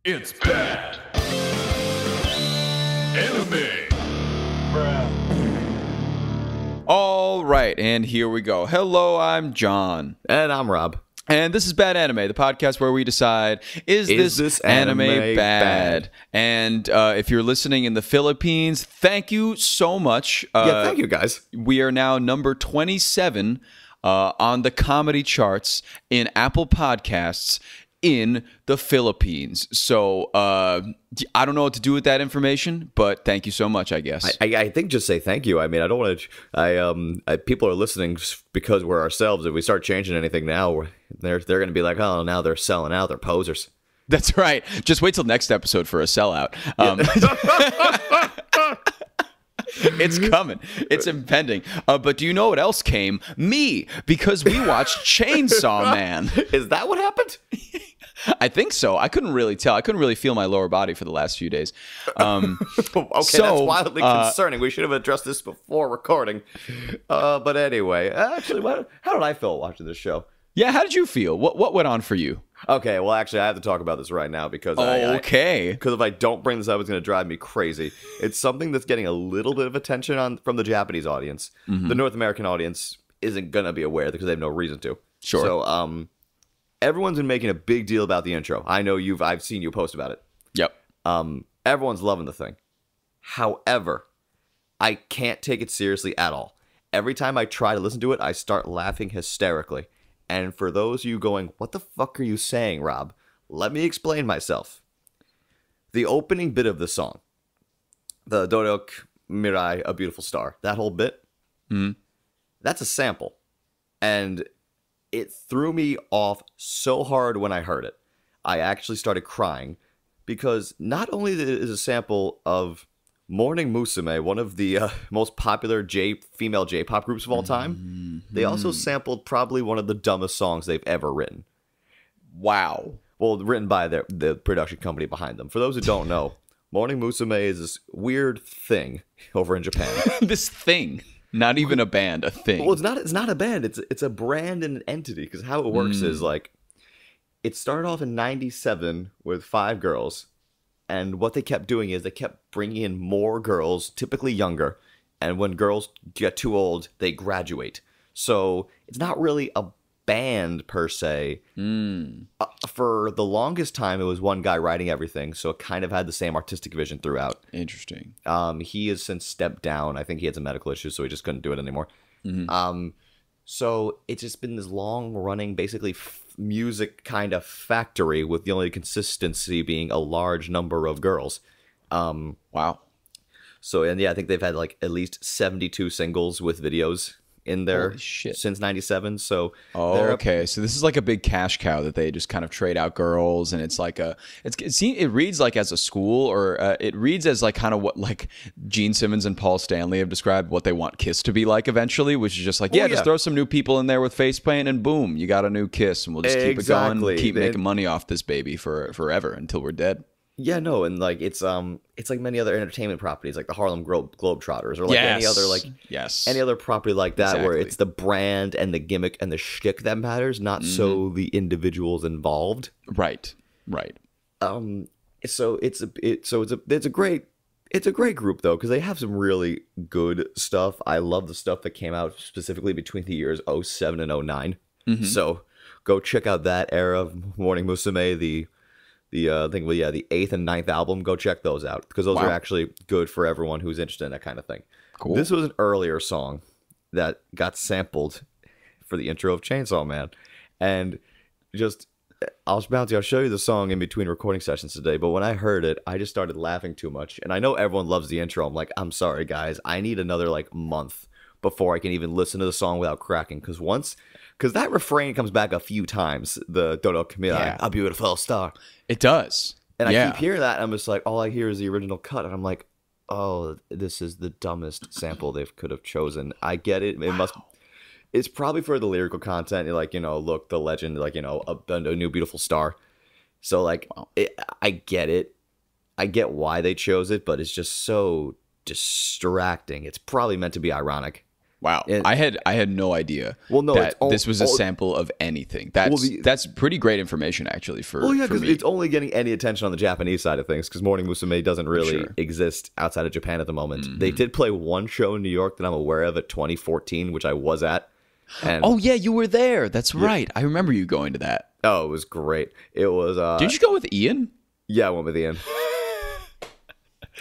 It's bad. Anime. All right, and here we go. Hello, I'm John. And I'm Rob. And this is Bad Anime, the podcast where we decide, is this anime bad? And if you're listening in the Philippines, thank you so much. Yeah, thank you, guys. We are now number 27 on the comedy charts in Apple Podcasts in the Philippines. So I don't know what to do with that information, but thank you so much, I guess. I think just say thank you. I mean, I don't want to. People are listening because we're ourselves. If we start changing anything now, they're going to be like, oh, now they're selling out. They're posers. That's right. Just wait till next episode for a sellout. It's coming. It's impending. But do you know what else came? Me, because we watched Chainsaw Man. Is that what happened? I think so. I couldn't really tell. I couldn't really feel my lower body for the last few days. Okay, that's wildly concerning. We should have addressed this before recording. But anyway, actually, how did I feel watching this show? Yeah, how did you feel? What went on for you? Okay, well, actually, I have to talk about this right now because because if I don't bring this up, it's going to drive me crazy. It's something that's getting a little bit of attention from the Japanese audience. Mm-hmm. The North American audience isn't going to be aware because they have no reason to. Sure. So, everyone's been making a big deal about the intro. I know I've seen you post about it. Yep. Everyone's loving the thing. However, I can't take it seriously at all. Every time I try to listen to it, I start laughing hysterically. And for those of you going, what the fuck are you saying, Rob? Let me explain myself. The opening bit of the song, the Dorok Mirai, A Beautiful Star, that whole bit, that's a sample. And it threw me off so hard when I heard it. I actually started crying because not only is it a sample of Morning Musume, one of the most popular female J-pop groups of all time, they also sampled probably one of the dumbest songs they've ever written. Wow. Well, written by the production company behind them. For those who don't know, Morning Musume is this weird thing over in Japan. This thing. Not even a band, a thing. Well, it's not a band. It's a brand and an entity. Because how it works is like, it started off in '97 with 5 girls. And what they kept doing is they kept bringing in more girls, typically younger. And when girls get too old, they graduate. So it's not really a band per se. For the longest time, it was one guy writing everything. So it kind of had the same artistic vision throughout. Interesting. He has since stepped down. I think he had some medical issues, so he just couldn't do it anymore. So it's just been this long-running, basically music kind of factory with the only consistency being a large number of girls. Wow. So, and yeah, I think they've had like at least 72 singles with videos in there since '97. So, okay. So this is like a big cash cow that they just kind of trade out girls, and it's like it reads like as a school, or it reads as like kind of what like Gene Simmons and Paul Stanley have described what they want Kiss to be like eventually, which is just like just throw some new people in there with face paint, and boom, you got a new Kiss, and we'll just keep it going, keep making money off this baby forever until we're dead. Yeah, no, and like it's like many other entertainment properties, like the Harlem Globetrotters, or like any other any other property like that, where it's the brand and the gimmick and the shtick that matters, not so the individuals involved. Right. So it's a great group though, because they have some really good stuff. I love the stuff that came out specifically between the years '07 and '09. So go check out that era of Morning Musume, the 8th and 9th album. Go check those out because those are actually good for everyone who's interested in that kind of thing. Cool. This was an earlier song that got sampled for the intro of Chainsaw Man, and I'll show you the song in between recording sessions today. But when I heard it, I just started laughing too much, and I know everyone loves the intro. I'm like, I'm sorry guys, I need another like month before I can even listen to the song without cracking, because that refrain comes back a few times. The Dodo Kamila, A Beautiful Star. It does. And I keep hearing that, and I'm just like, all I hear is the original cut, and I'm like, oh, this is the dumbest sample they could have chosen. I get it. It's probably for the lyrical content. Like, look, the legend, like, a new beautiful star. So, like, I get it. I get why they chose it, but it's just so distracting. It's probably meant to be ironic. Wow, And- I had no idea Well, no, that it's this was a sample of anything. That's pretty great information actually for Well, yeah, for because me. it's only getting any attention on the Japanese side of things, because Morning Musume doesn't really exist outside of Japan at the moment. They did play one show in New York that I'm aware of at 2014, which I was at. And, Oh yeah, you were there. That's right. I remember you going to that. oh, it was great. It was. Did you go with Ian? Yeah, I went with Ian.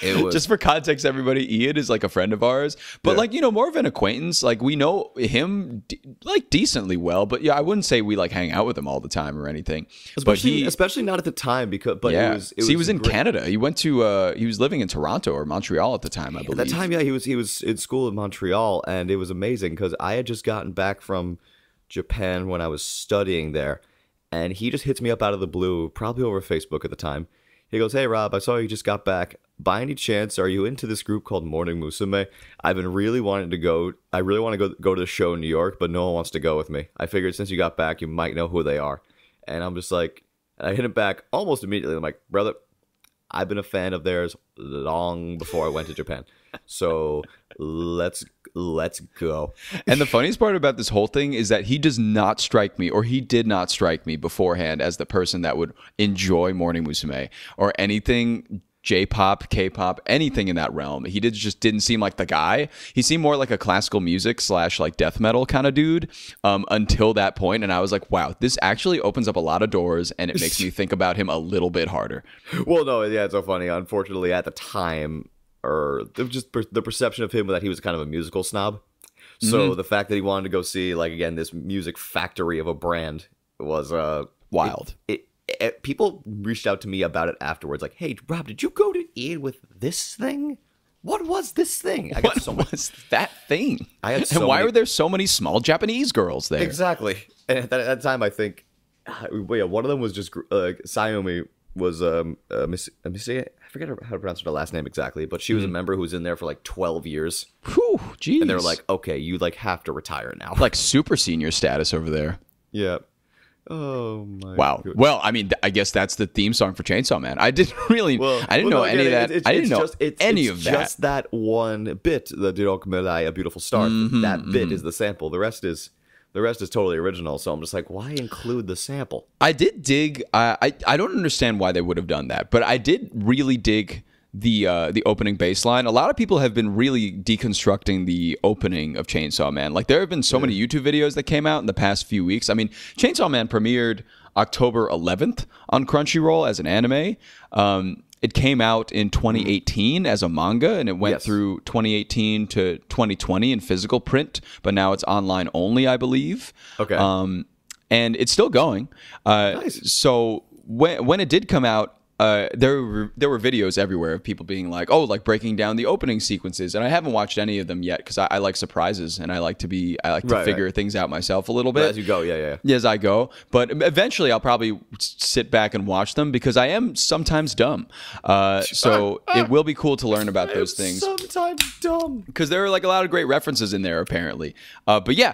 It was Just for context, everybody, Ian is like a friend of ours, but like, you know, more of an acquaintance. Like we know him like decently well, but yeah, I wouldn't say we like hang out with him all the time or anything. especially not at the time, because Yeah, he was in great. Canada. He went to he was living in Toronto or Montreal at the time, I believe. At that time, yeah, he was in school in Montreal, and it was amazing because I had just gotten back from Japan when I was studying there, and he just hits me up out of the blue, probably over Facebook at the time. He goes, "Hey Rob, I saw you just got back. By any chance, are you into this group called Morning Musume? I've been really wanting to go. I really want to go to the show in New York, but no one wants to go with me. I figured since you got back, you might know who they are." And I'm just like, I hit him back almost immediately. I'm like, "Brother, I've been a fan of theirs long before I went to Japan. So let's go." And the funniest part about this whole thing is that he does not strike me, or he did not strike me beforehand as the person that would enjoy Morning Musume or anything J-pop, K-pop, anything in that realm. He just didn't seem like the guy. He seemed more like a classical music / like death metal kind of dude until that point. And I was like, wow, this actually opens up a lot of doors, and it makes me think about him a little bit harder. Well, no, yeah, it's so funny. Unfortunately, at the time, or just the perception of him that he was kind of a musical snob. So the fact that he wanted to go see, like, again, this music factory of a brand was Wild. People reached out to me about it afterwards, like, "Hey, Rob, did you go to Ian with this thing? What was this thing?" I got What so much. was that thing? And why are there so many small Japanese girls there? Exactly. And at that time, I think, yeah, one of them was just Sayumi was Missy. I forget how to pronounce her last name exactly, but she was a member who was in there for like 12 years. Whew, geez. And they were like, "Okay, you like have to retire now." like super senior status over there. Yeah. Oh my. Wow. goodness. Well, I mean, I guess that's the theme song for Chainsaw Man. I didn't really, I didn't know any of that. I didn't know any of that. Just that one bit, the Dirok Melai, A Beautiful Start. That bit is the sample. The rest is totally original. So I'm just like, why include the sample? I did dig. I don't understand why they would have done that, but I did really dig the opening bass line. A lot of people have been really deconstructing the opening of Chainsaw Man. Like there have been so many YouTube videos that came out in the past few weeks. I mean, Chainsaw Man premiered October 11th on Crunchyroll as an anime. It came out in 2018 as a manga, and it went through 2018 to 2020 in physical print, but now it's online only, I believe. Okay. And it's still going. Nice. So when it did come out, there were videos everywhere of people being like, "Oh, like breaking down the opening sequences," and I haven't watched any of them yet because I like surprises and I like to figure things out myself a little bit As you go, yeah. as I go. But eventually, I'll probably sit back and watch them because I am sometimes dumb. So it will be cool to learn about those things. Sometimes dumb. Because there are like a lot of great references in there apparently. But yeah,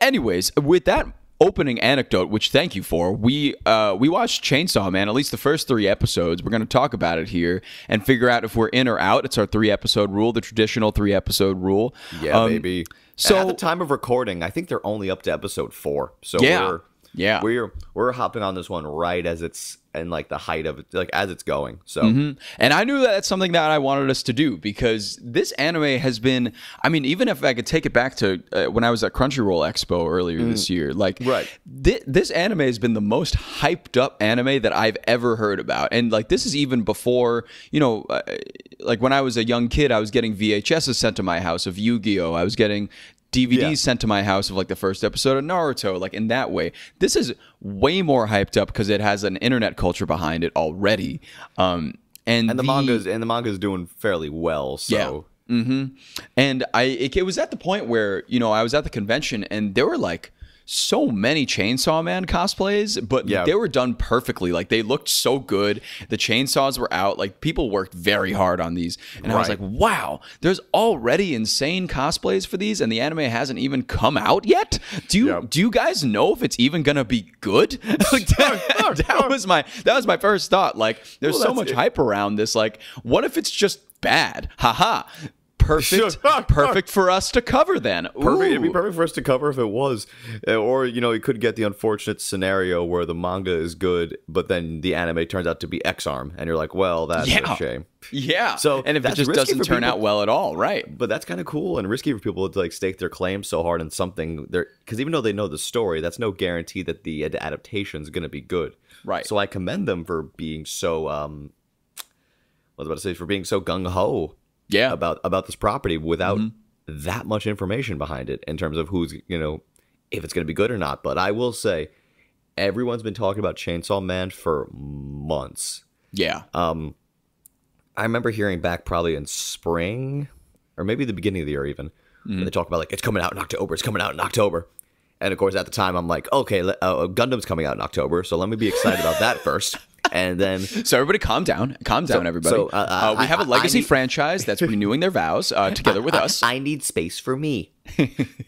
anyways, with that opening anecdote, which thank you for, we watched Chainsaw Man, at least the first 3 episodes. We're going to talk about it here and figure out if we're in or out. It's our 3-episode rule, the traditional 3-episode rule. Yeah, baby. So at the time of recording, I think they're only up to episode 4. So yeah. we're hopping on this one right as it's in like the height of it, like as it's going. So And I knew that that's something that I wanted us to do because this anime has been, I mean, even if I could take it back to when I was at Crunchyroll Expo earlier this year, like this anime has been the most hyped up anime that I've ever heard about. And like this is even before, you know, like when I was a young kid, I was getting VHSs sent to my house of Yu-Gi-Oh! I was getting DVDs sent to my house of like the first episode of Naruto, like in that way. This is way more hyped up because it has an internet culture behind it already. And the manga's doing fairly well. So and it was at the point where, you know, I was at the convention and there were like so many Chainsaw Man cosplays, but they were done perfectly. Like they looked so good. The chainsaws were out. Like people worked very hard on these. And I was like, wow, there's already insane cosplays for these and the anime hasn't even come out yet? Do you guys know if it's even gonna be good? Like that was my first thought. Like there's so much hype around this. Like what if it's just bad? Haha. perfect for us to cover then. Perfect. It'd be Ooh. perfect for us to cover if it was. Or, you could get the unfortunate scenario where the manga is good, but then the anime turns out to be X-Arm, and you're like, well, that's a shame. Yeah. So and if it just doesn't turn out well at all, right? But that's kind of cool and risky for people to like stake their claim so hard in something. Because even though they know the story, that's no guarantee that the adaptation is going to be good. Right. So I commend them for being so, for being so gung-ho about this property without that much information behind it in terms of who's, if it's going to be good or not. But I will say, everyone's been talking about Chainsaw Man for months. Yeah. I remember hearing back probably in spring or maybe the beginning of the year even. When they talk about like, it's coming out in October. It's coming out in October. And of course, at the time, I'm like, okay, Gundam's coming out in October. So let me be excited about that first. And then, so everybody calm down, everybody. So, we have a legacy franchise that's renewing their vows together with us. I need space for me.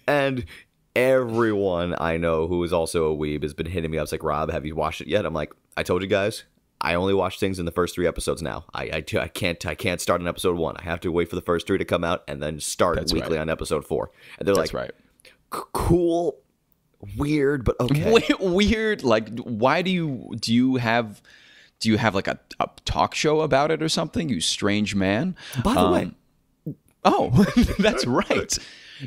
And everyone I know who is also a weeb has been hitting me up. It's like, Rob, have you watched it yet? I'm like, I told you guys, I only watch things in the first 3 episodes now. I can't start on episode 1. I have to wait for the first 3 to come out and then start weekly on episode 4. And they're like, cool. Weird, but okay. Weird. Like, why do you have like a talk show about it or something? You strange man. By the way, oh, that's right.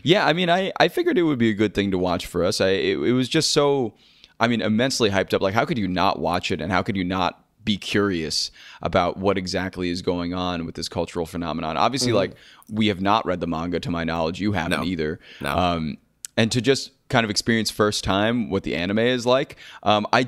Yeah, I mean, I figured it would be a good thing to watch for us. It was just so, immensely hyped up. Like, how could you not watch it, and how could you not be curious about what exactly is going on with this cultural phenomenon? Obviously, like, we have not read the manga, to my knowledge. You haven't either. No. And to just kind of experience first time what the anime is like, I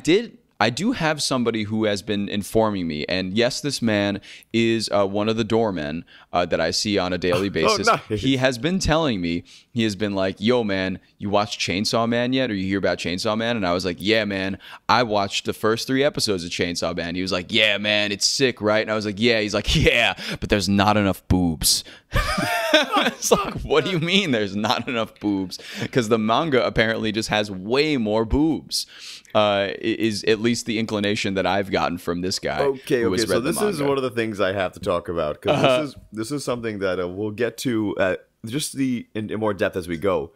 do have somebody who has been informing me, and yes, this man is one of the doormen that I see on a daily basis. Oh, nice. He has been telling me, he has been like, yo, man, you watched Chainsaw Man yet? Or you hear about Chainsaw Man? And I was like, yeah, man, I watched the first 3 episodes of Chainsaw Man. He was like, yeah, man, it's sick, right? And I was like, yeah. He's like, yeah, but there's not enough boobs. It's like, what do you mean there's not enough boobs? Because the manga apparently just has way more boobs. Is at least the inclination that I've gotten from this guy. Okay. So this is one of the things I have to talk about, because this is something that we'll get to just in more depth as we go.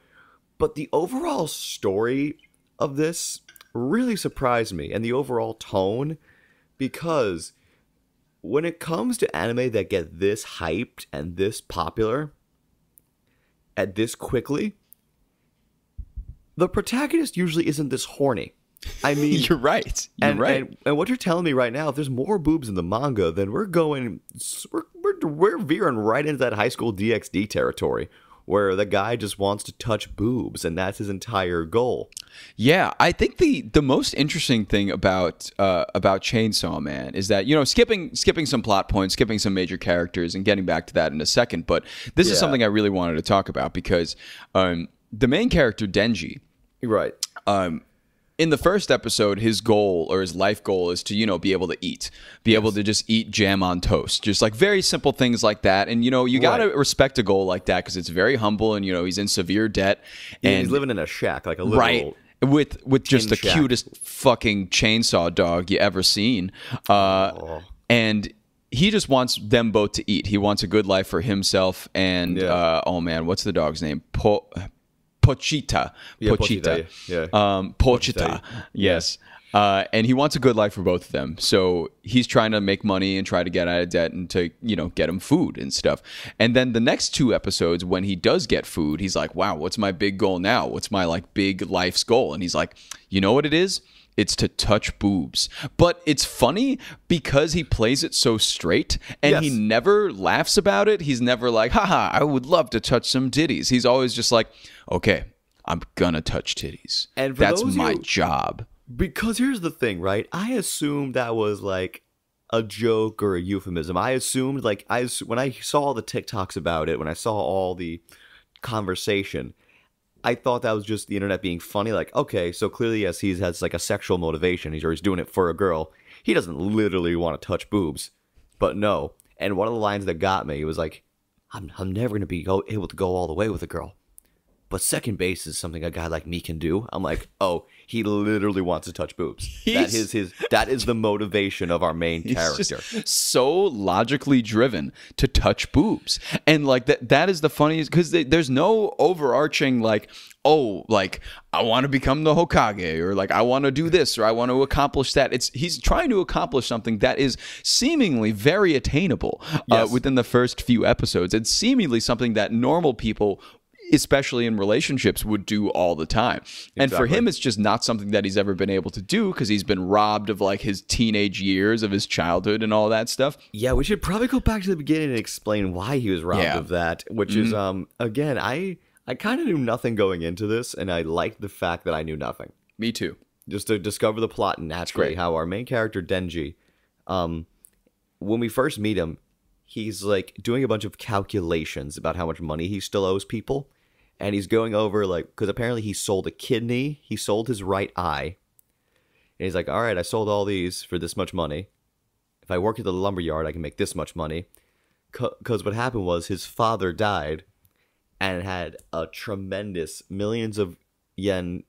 But the overall story of this really surprised me, and the overall tone, because when it comes to anime that get this hyped and this popular at this quickly, the protagonist usually isn't this horny. I mean, you're right. You're right. And what you're telling me right now, if there's more boobs in the manga, then we're veering right into that high school DxD territory, where the guy just wants to touch boobs, and that's his entire goal. Yeah, I think the most interesting thing about Chainsaw Man is that, skipping some plot points, skipping some major characters, and getting back to that in a second. But this is something I really wanted to talk about, because the main character Denji, right? In the first episode, his goal, or his life goal, is to, be able to eat. Be able to just eat jam on toast. Just like very simple things like that. And, you got to respect a goal like that, because it's very humble, and, he's in severe debt. And he's living in a shack, like a little... Right. With just the shack. cutest fucking chainsaw dog you ever seen. And he just wants them both to eat. He wants a good life for himself and, oh man, what's the dog's name? Pochita. Yeah, Pochita. Yeah. Pochita. Yes. And he wants a good life for both of them. So he's trying to make money and try to get out of debt and to, get him food and stuff. And then the next 2 episodes, when he does get food, he's like, wow, what's my big goal now? What's my like big life's goal? And he's like, you know what it is? It's to touch boobs. But it's funny because he plays it so straight, and he never laughs about it. He's never like, haha, I would love to touch some titties. He's always just like, okay, I'm gonna touch titties. And that's my job. Because here's the thing, right? I assumed that was like a joke or a euphemism. I assumed, like, when I saw all the TikToks about it, when I saw all the conversation, I thought that was just the internet being funny. Like, okay, so clearly, yes, he has like a sexual motivation. He's doing it for a girl. He doesn't literally want to touch boobs. But no. And one of the lines that got me was like, I'm never going to be able to go all the way with a girl. but second base is something a guy like me can do. I'm like, oh, he literally wants to touch boobs. That is the motivation of our main character. Just so logically driven to touch boobs. And like that is the funniest, because there's no overarching like, oh, like I want to become the Hokage, or like I want to do this, or I want to accomplish that. He's trying to accomplish something that is seemingly very attainable within the first few episodes. It's seemingly something that normal people, especially in relationships, would do all the time. And for him, it's just not something that he's ever been able to do, because he's been robbed of like his teenage years, of his childhood and all that stuff. Yeah, we should probably go back to the beginning and explain why he was robbed of that, which is, again, I kind of knew nothing going into this, and I liked the fact that I knew nothing. Me too. Just to discover the plot naturally, how our main character, Denji, when we first meet him, he's like doing a bunch of calculations about how much money he still owes people. And he's going over, like, because apparently he sold a kidney, he sold his right eye. And he's like, all right, I sold all these for this much money. If I work at the lumber yard, I can make this much money. Because what happened was his father died and had a tremendous millions of yen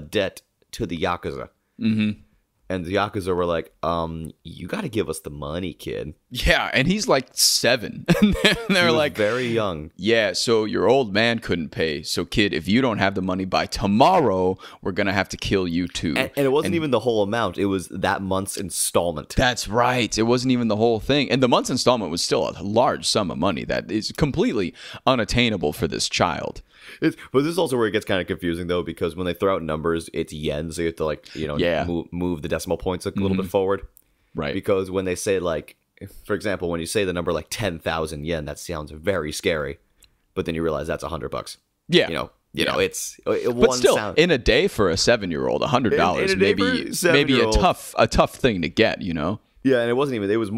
debt to the Yakuza. Mm-hmm. And the Yakuza were like, you got to give us the money, kid. Yeah, and he's like 7. And they're like, very young. Yeah, so your old man couldn't pay. So, kid, if you don't have the money by tomorrow, we're going to have to kill you too. And it wasn't even the whole amount. It was that month's installment. That's right. It wasn't even the whole thing. And the month's installment was still a large sum of money that is completely unattainable for this child. But this is also where it gets kind of confusing, though, because when they throw out numbers, it's yen, so you have to, like, move the decimal points a little bit forward. Right. Because when they say, like, for example, when you say the number like 10,000 yen, that sounds very scary. But then you realize that's $100. Yeah. You know, it's but still, in a day for a 7-year-old, $100 maybe a tough thing to get, you know? Yeah, and it wasn't even. It was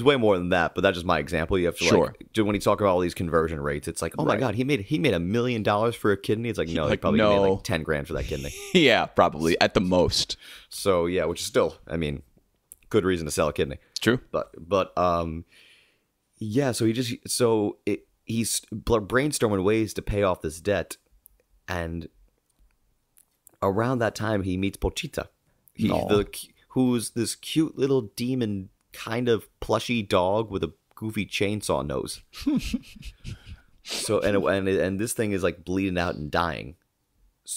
way more than that. But that's just my example. You have to like when you talk about all these conversion rates, it's like, oh my god, he made $1 million for a kidney. It's like no, he probably made like 10 grand for that kidney. Yeah, probably at the most. So yeah, which is still, I mean, good reason to sell a kidney. It's true. But yeah. So he's brainstorming ways to pay off this debt, and around that time he meets Pochita. Who's this cute little demon kind of plushy dog with a goofy chainsaw nose. So and this thing is like bleeding out and dying.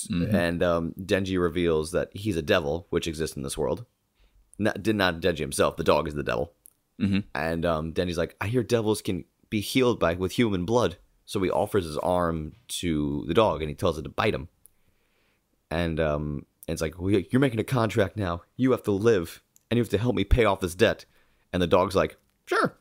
Mm-hmm. And Denji reveals that he's a devil, which exists in this world. Not Denji himself. The dog is the devil. Mm-hmm. And Denji's like, I hear devils can be healed with human blood. So he offers his arm to the dog, and he tells it to bite him. And it's like, well, you're making a contract now. You have to live, and you have to help me pay off this debt. And the dog's like, sure.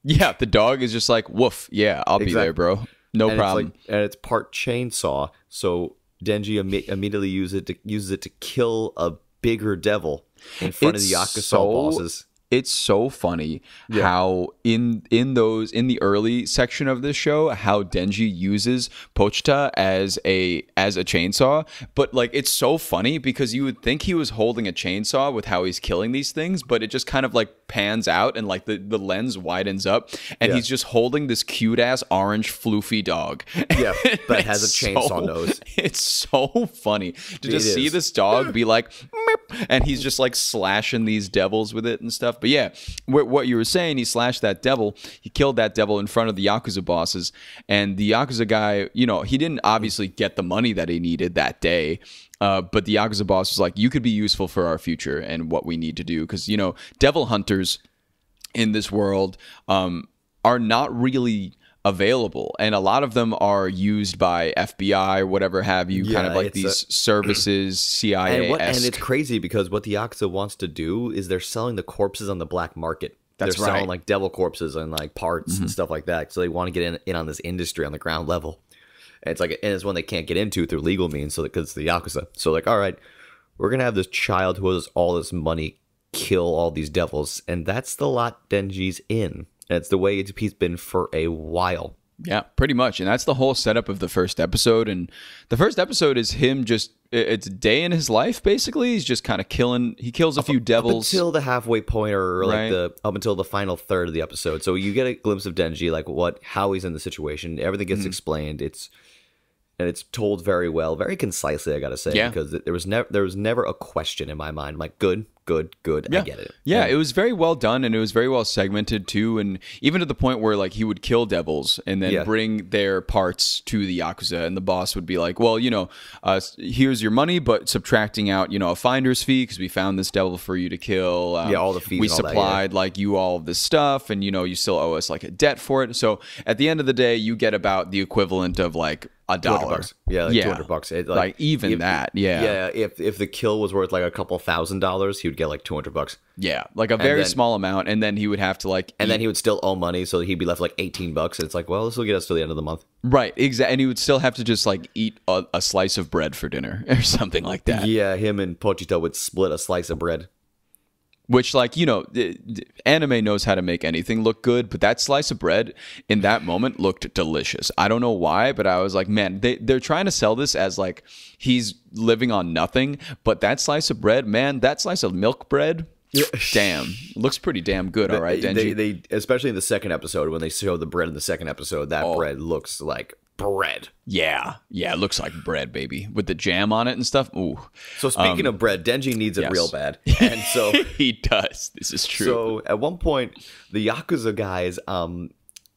Yeah, the dog is just like, woof. Yeah, I'll be there, bro. No problem. And it's part chainsaw. So Denji immediately uses it to kill a bigger devil in front of the Yakuza bosses. It's so funny how in the early section of this show, how Denji uses Pochita as a chainsaw, but like it's so funny because you would think he was holding a chainsaw with how he's killing these things, but it just kind of like pans out and like the lens widens up and he's just holding this cute ass orange floofy dog. Yeah, that has a chainsaw nose. It's so funny to just see this dog be like, meep, and he's just like slashing these devils with it and stuff. But yeah, what you were saying, he slashed that devil. He killed that devil in front of the Yakuza bosses. And the Yakuza guy, you know, he didn't obviously get the money that he needed that day. But the Yakuza boss was like, you could be useful for our future and what we need to do. Because, you know, devil hunters in this world are not really available, and a lot of them are used by FBI or whatever have you, kind of like these services, CIA-esque. And it's crazy because what the Yakuza wants to do is they're selling the corpses on the black market. They're selling like devil corpses and like parts and stuff like that. So they want to get in on this industry on the ground level. And it's like, and it's one they can't get into through legal means, so because it's the Yakuza. So like, all right, we're gonna have this child who has all this money kill all these devils, and that's the lot Denji's in. And it's the way he's been for a while. Yeah, pretty much. And that's the whole setup of the first episode. And the first episode is him it's a day in his life, basically. He's just kind of he kills a few devils. Up until the halfway point, or like up until the final third of the episode. So you get a glimpse of Denji, like how he's in the situation. Everything gets explained. and it's told very well, very concisely, I gotta say, because there was never a question in my mind. I'm like, good, Yeah. I get it. Yeah, And it was very well done, and it was very well segmented too, and even to the point where like he would kill devils and then bring their parts to the Yakuza, and the boss would be like, well, here's your money, but subtracting out, a finder's fee because we found this devil for you to kill. all the fees. We and all supplied that, like you all of this stuff, and you still owe us like a debt for it. So at the end of the day, you get about the equivalent of like $1. Yeah, like $200. Like even that. Yeah, if the kill was worth like a couple $1,000s, he would get like $200. Yeah, like a very small amount, and then he would have to like then he would still owe money, so he'd be left like $18. And it's like, well, this will get us to the end of the month. Right, exactly. And he would still have to just like eat a slice of bread for dinner or something like that. Yeah, him and Pochito would split a slice of bread. Which, like, anime knows how to make anything look good, but that slice of bread in that moment looked delicious. I don't know why, but I was like, man, they're trying to sell this as like he's living on nothing, but that slice of bread, man, that slice of milk bread, damn, looks pretty damn good. All right, Denji. They especially in the second episode, when they show the bread in the second episode, that bread looks like bread. Yeah, it looks like bread, baby, with the jam on it and stuff. Ooh. So speaking of bread, Denji needs it real bad, and so he does. This is true. So at one point, the Yakuza guys,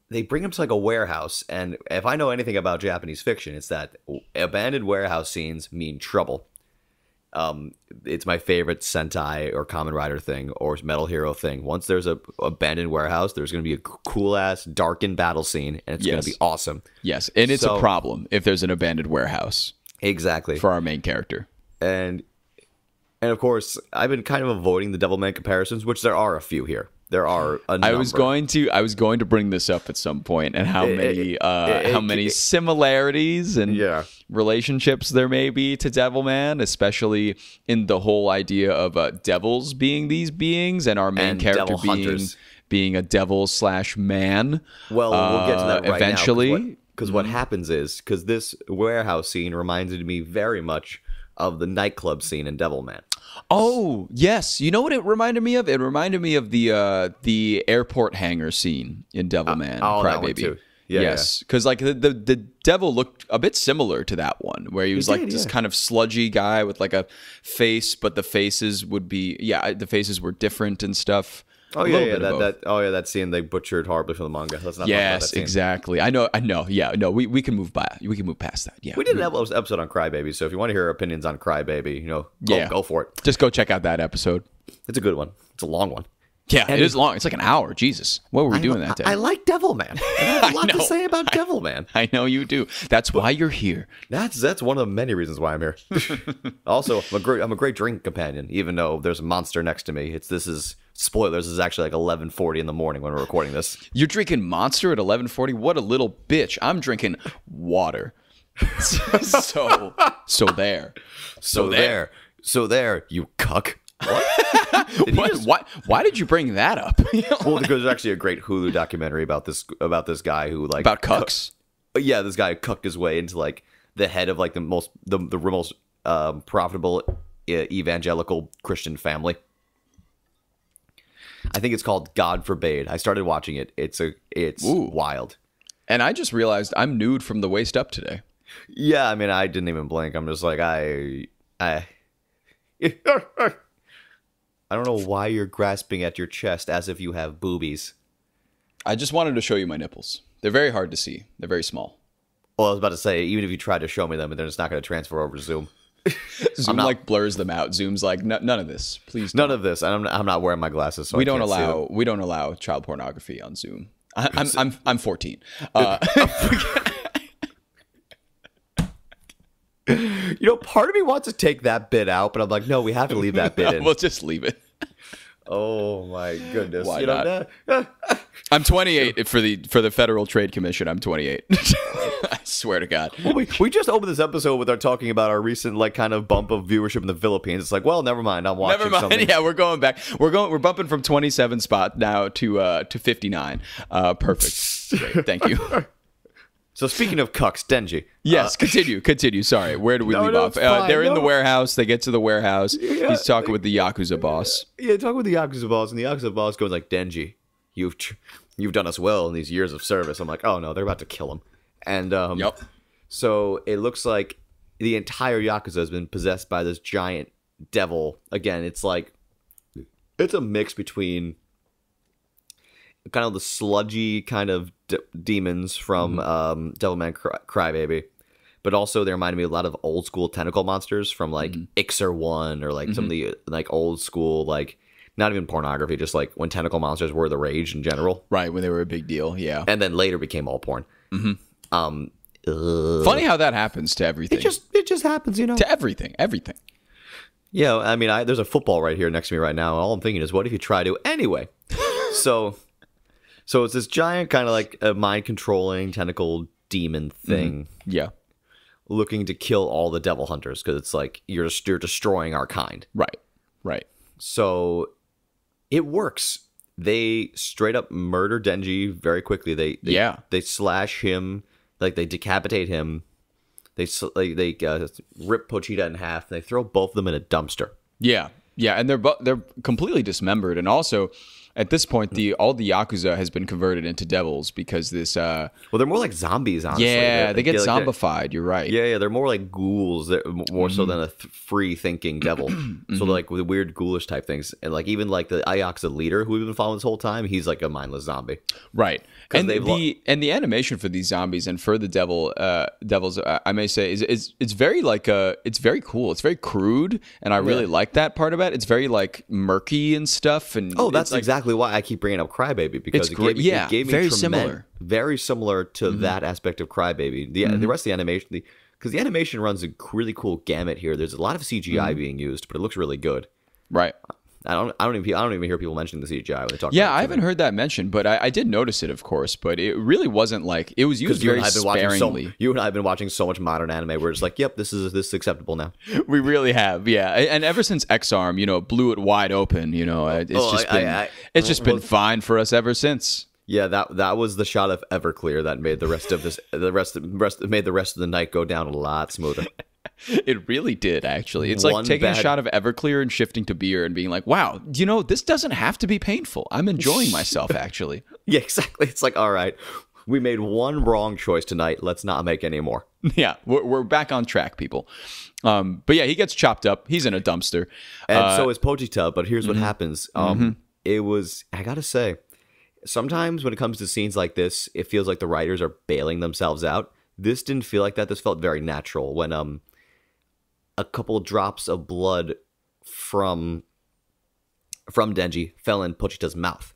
they bring him to like a warehouse, and if I know anything about Japanese fiction, it's that abandoned warehouse scenes mean trouble. It's my favorite Sentai or Kamen Rider thing or Metal Hero thing. Once there's a abandoned warehouse, there's going to be a cool ass darkened battle scene, and it's going to be awesome. Yes, and it's a problem if there's an abandoned warehouse. Exactly. For our main character. And of course, I've been kind of avoiding the Devilman comparisons, which there are a few here. There are a number. I was going to bring this up at some point, and how many similarities and relationships there may be to Devilman, especially in the whole idea of devils being these beings and our main character being a devil/man. Well, we'll get to that right eventually. Now, because what happens is, because this warehouse scene reminded me very much of the nightclub scene in Devilman. Oh, yes. You know what it reminded me of? It reminded me of the airport hangar scene in Devilman Crybaby. Yeah, yes, because like the devil looked a bit similar to that one, where he was this kind of sludgy guy with like a face, but the faces would be the faces were different and stuff. Oh yeah, that scene they butchered horribly from the manga. Let's not talk about that scene. Exactly. I know. Yeah, no, we can move by. We can move past that. Yeah, we did an episode on Crybaby, so if you want to hear our opinions on Crybaby, go for it. Just go check out that episode. It's a good one. It's a long one. Yeah, and it is long. It's like an hour. Jesus, what were we doing that day? I like Devilman. I have a lot to say about Devilman. I know you do. That's why you're here. That's one of the many reasons why I'm here. Also, I'm a great drink companion, even though there's a monster next to me. Spoilers, is actually like 11:40 in the morning when we're recording this. You're drinking Monster at 11:40? What a little bitch. I'm drinking water. So there, you cuck. What? Why did you bring that up? Well, because there's actually a great Hulu documentary about this guy who like about cucks. Yeah, this guy cucked his way into like the head of like the most profitable evangelical Christian family. I think it's called God Forbade. I started watching it. It's wild. And I just realized I'm nude from the waist up today. Yeah, I mean, I didn't even blink. I'm just like, I don't know why you're grasping at your chest as if you have boobies. I just wanted to show you my nipples. They're very hard to see. They're very small. Well, I was about to say, even if you tried to show me them, then it's not going to transfer over Zoom. Zoom like blurs them out. Zoom's like none of this, please. None of this. I'm not wearing my glasses, so we don't allow child pornography on Zoom. I'm 14. Part of me wants to take that bit out, but I'm like, no, we have to leave that bit in. We'll just leave it. Oh my goodness! Why not? I'm 28 for the Federal Trade Commission. I'm 28. I swear to God. Well, we just opened this episode with our talking about our recent like kind of bump of viewership in the Philippines. It's like, well, never mind. I'm watching. Never mind. Something. Yeah, we're going back. We're bumping from 27 spot now to 59. Perfect. Great. Thank you. So speaking of cucks, Denji. Yes, continue. Sorry, where do we leave off? They're in the warehouse. They get to the warehouse. Yeah, he's talking with the Yakuza boss. Yeah, talking with the Yakuza boss, and the Yakuza boss goes like, Denji, you've done us well in these years of service. I'm like, oh no, they're about to kill him. And yep. So it looks like the entire Yakuza has been possessed by this giant devil. Again, it's a mix between kind of the sludgy kind of demons from Devilman Crybaby, but also they reminded me a lot of old school tentacle monsters from like Ixer 1 or like some of the like old school, like not even pornography, just like when tentacle monsters were the rage in general. Right, when they were a big deal, yeah. And then later became all porn. Funny how that happens to everything. It just happens, you know. To everything. Yeah, I mean, there's a football right here next to me right now, and all I'm thinking is, what if you try to? Anyway, so it's this giant kind of like a mind-controlling tentacle demon thing. Yeah. Looking to kill all the devil hunters, because it's like, you're destroying our kind. Right. So it works. They straight up murder Denji very quickly. They slash him, like they decapitate him. They rip Pochita in half. And they throw both of them in a dumpster. Yeah, and they're completely dismembered, and also at this point, all the Yakuza has been converted into devils because this. Well, they're more like zombies, honestly. Yeah, they get zombified. You're right. Yeah, they're more like ghouls, more so than a free-thinking devil. So they're like with weird ghoulish type things, and like even like the Yakuza leader who we've been following this whole time, he's like a mindless zombie. Right, and the animation for these zombies and for the devils, I may say, it's very like it's very cool. It's very crude, and I really like that part about it. It's very like murky and stuff. And that's like, exactly why I keep bringing up Crybaby, because it gave me very similar to that aspect of Crybaby. The rest of the animation, because the animation runs a really cool gamut here. There's a lot of CGI being used, but it looks really good. Right. I don't even hear people mentioning the CGI when they talk. Yeah, I haven't heard that mentioned, but I did notice it, of course. But it really wasn't like it was used very sparingly. You and I have been watching so much modern anime. We're just like, yep, this is acceptable now. We really have, yeah. And ever since X-Arm, blew it wide open. It's just been fine for us ever since. Yeah, that was the shot of Everclear that made the rest of made the rest of the night go down a lot smoother. It really did, actually. It's like taking a shot of Everclear and shifting to beer and being like, wow, this doesn't have to be painful. I'm enjoying myself, actually. Yeah, exactly. It's like, all right, we made one wrong choice tonight. Let's not make any more. Yeah, we're back on track, people. But yeah, he gets chopped up. He's in a dumpster. And so is Pochita, but here's what happens. It was, I gotta say, sometimes when it comes to scenes like this, it feels like the writers are bailing themselves out. This didn't feel like that. This felt very natural when a couple drops of blood from Denji fell in Pochita's mouth.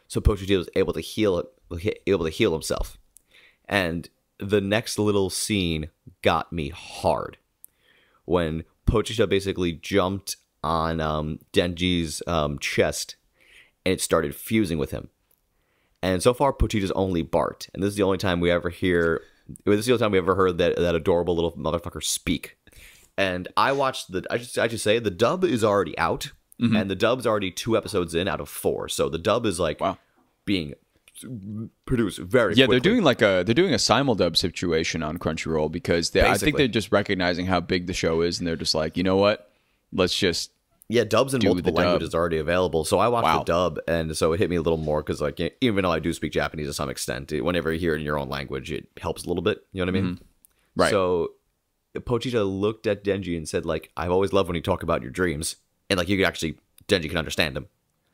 So Pochita was able to heal himself. And the next little scene got me hard when Pochita basically jumped on Denji's chest and it started fusing with him. And so far, Pochita's only barked, and this is the only time we ever heard that adorable little motherfucker speak. And I watched I should say the dub is already out, and the dub's already 2 episodes in out of 4. So the dub is like being produced very quickly. They're doing a simuldub situation on Crunchyroll because I think they're just recognizing how big the show is, and they're just like, you know what, let's just dubs in multiple languages are already available. So I watched the dub, and so it hit me a little more because like even though I do speak Japanese to some extent, whenever you hear it in your own language, it helps a little bit. You know what I mean? Right. So Pochita looked at Denji and said, like, I've always loved when you talk about your dreams. And like Denji can understand him.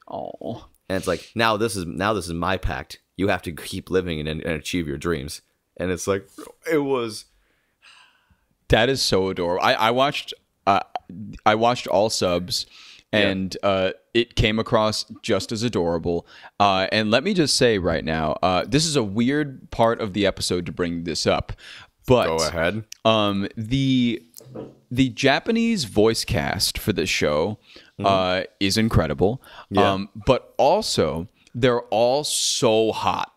Oh. And it's like, now this is my pact. You have to keep living and achieve your dreams. And it's like, that is so adorable. I watched all subs, and it came across just as adorable. And let me just say right now, this is a weird part of the episode to bring this up. But go ahead. The Japanese voice cast for this show is incredible. Yeah. But also they're all so hot.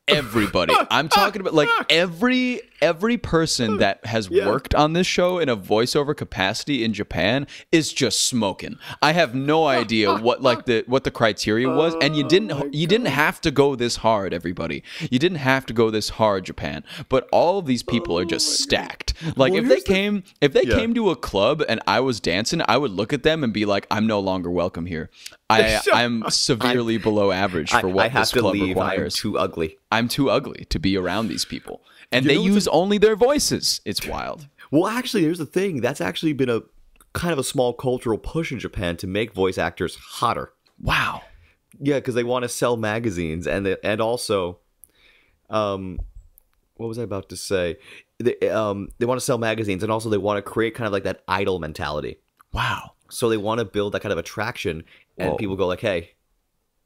Everybody. I'm talking about like every person that has worked on this show in a voiceover capacity in Japan is just smoking. I have no idea what the criteria was, and you didn't have to go this hard, everybody. You didn't have to go this hard, Japan. But all of these people are just stacked. Like if they came to a club and I was dancing, I would look at them and be like, I'm no longer welcome here. I'm severely below average for what this club requires. I'm too ugly. I'm too ugly to be around these people. And You they know what's use only their voices. It's wild. Well, actually, here's the thing. That's actually been a kind of a small cultural push in Japan to make voice actors hotter. Wow. Yeah, because they want to sell magazines, and also, what was I about to say? They want to sell magazines, and also they want to create kind of like that idol mentality. Wow. So they want to build that kind of attraction, and Whoa. people go like, "Hey,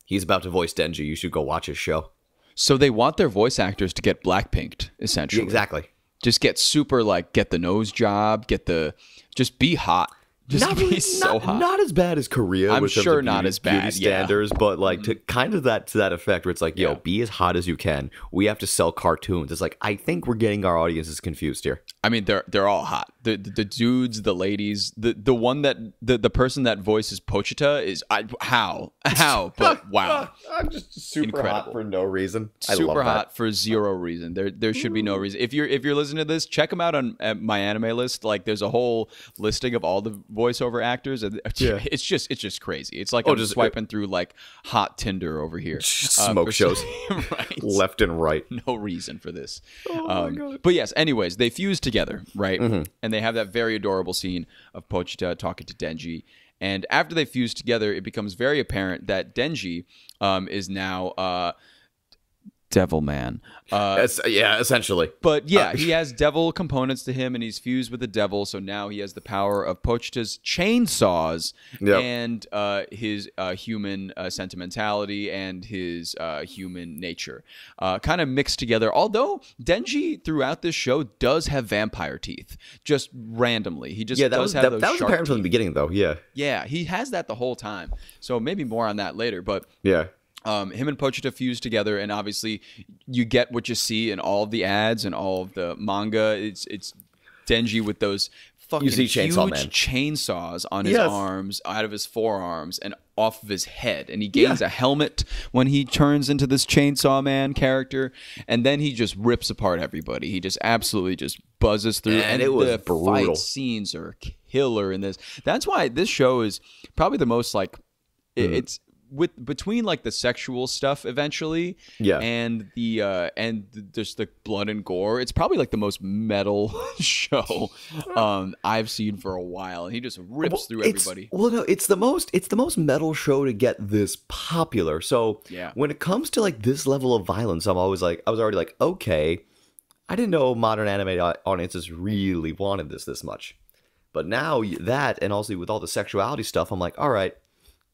he's about to voice Denji. You should go watch his show." So they want their voice actors to get blackpinked, essentially. Exactly. Just get super, like, get the nose job, just be hot. Just be so hot. Not as bad as Korea. I'm with terms sure of not as bad, beauty standards, but like to kind of to that effect where it's like, yo, be as hot as you can. We have to sell cartoons. It's like, I think we're getting our audiences confused here. I mean, they're all hot. The dudes, the ladies, the one that the person that voices Pochita is how, but wow, I'm just super Incredible. hot for no reason. I love super that. hot for zero reason. There should be no reason. If you're listening to this, check them out on at my anime list. Like, there's a whole listing of all the voiceover actors. And it's just crazy. It's like I'm just swiping through like hot Tinder over here. Smoke shows, right? left and right. No reason for this. Oh my God. But yes, anyways, they fuse together, right? Mm-hmm. And they have that very adorable scene of Pochita talking to Denji. And after they fuse together, it becomes very apparent that Denji is now Devil Man. Yeah, essentially. But yeah, he has devil components to him, and he's fused with the devil. So now he has the power of Pochita's chainsaws and his human sentimentality and his human nature, kind of mixed together. Although Denji throughout this show does have vampire teeth, just randomly. He just does have those that was sharp apparent from the teeth. beginning, though. Yeah. Yeah, he has that the whole time. So maybe more on that later. But Yeah. him and Pochita fuse together, and obviously you get what you see in all of the ads and all of the manga. It's Denji with those fucking huge chainsaws on his arms, out of his forearms, and off of his head. And he gains a helmet when he turns into this Chainsaw Man character, and then he just rips apart everybody. He just absolutely just buzzes through, and it was the brutal. fight scenes are killer in this. That's why this show is probably the most like it's between like the sexual stuff eventually and just the blood and gore. It's probably like the most metal show I've seen for a while, and he just rips through everybody. It's the most metal show to get this popular. So when it comes to like this level of violence, I was already like, okay, I didn't know modern anime audiences really wanted this much. But now that, and also with all the sexuality stuff, I'm like, all right,